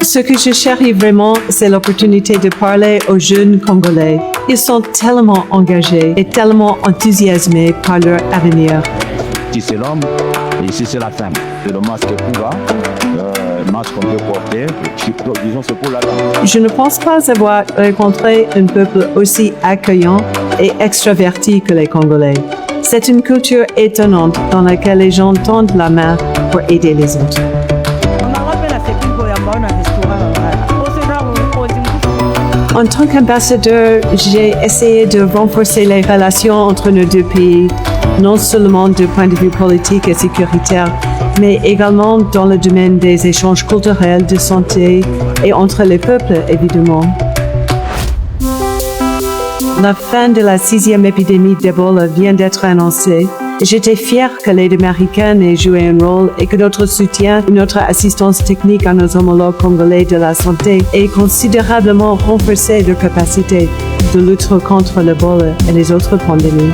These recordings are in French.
Ce que je chéris vraiment, c'est l'opportunité de parler aux jeunes Congolais. Ils sont tellement engagés et tellement enthousiasmés par leur avenir. Ici c'est l'homme et ici c'est la femme. Le masque est plus bas, le masque qu'on peut porter, disons c'est pour la dame. Je ne pense pas avoir rencontré un peuple aussi accueillant et extraverti que les Congolais. C'est une culture étonnante dans laquelle les gens tendent la main pour aider les autres. En tant qu'ambassadeur, j'ai essayé de renforcer les relations entre nos deux pays, non seulement du point de vue politique et sécuritaire, mais également dans le domaine des échanges culturels, de santé et entre les peuples, évidemment. La fin de la 6e épidémie d'Ebola vient d'être annoncée. J'étais fière que l'aide américaine ait joué un rôle et que notre soutien et notre assistance technique à nos homologues congolais de la santé ait considérablement renforcé leur capacité de lutte contre l'Ebola et les autres pandémies.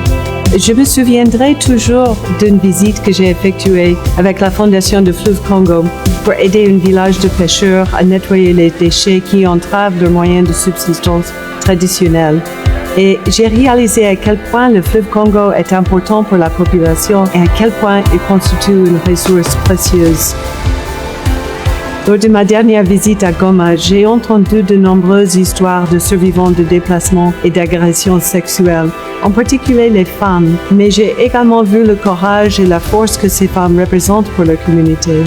Je me souviendrai toujours d'une visite que j'ai effectuée avec la Fondation de Fleuve Congo pour aider un village de pêcheurs à nettoyer les déchets qui entravent leurs moyens de subsistance traditionnels. Et j'ai réalisé à quel point le fleuve Congo est important pour la population et à quel point il constitue une ressource précieuse. Lors de ma dernière visite à Goma, j'ai entendu de nombreuses histoires de survivants de déplacements et d'agressions sexuelles, en particulier les femmes, mais j'ai également vu le courage et la force que ces femmes représentent pour leur communauté.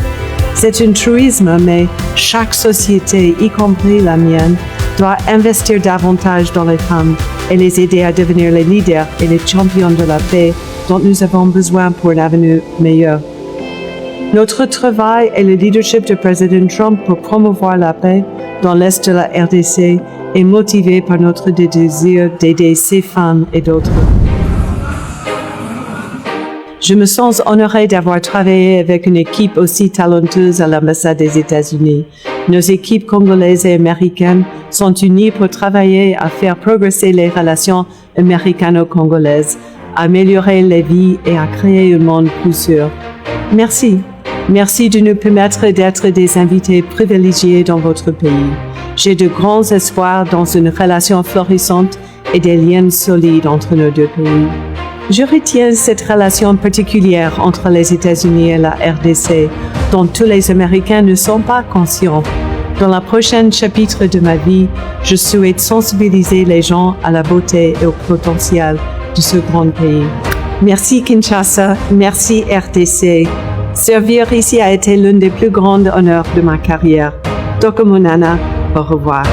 C'est un truisme, mais chaque société, y compris la mienne, doit investir davantage dans les femmes et les aider à devenir les leaders et les champions de la paix dont nous avons besoin pour un avenir meilleur. Notre travail et le leadership du président Trump pour promouvoir la paix dans l'Est de la RDC est motivé par notre désir d'aider ces femmes et d'autres. Je me sens honorée d'avoir travaillé avec une équipe aussi talentueuse à l'ambassade des États-Unis. Nos équipes congolaises et américaines sont unies pour travailler à faire progresser les relations américano-congolaises, à améliorer les vies et à créer un monde plus sûr. Merci. Merci de nous permettre d'être des invités privilégiés dans votre pays. J'ai de grands espoirs dans une relation florissante et des liens solides entre nos deux pays. Je retiens cette relation particulière entre les États-Unis et la RDC, dont tous les Américains ne sont pas conscients. Dans le prochain chapitre de ma vie, je souhaite sensibiliser les gens à la beauté et au potentiel de ce grand pays. Merci Kinshasa, merci RDC. Servir ici a été l'un des plus grands honneurs de ma carrière. Tokomonana, au revoir.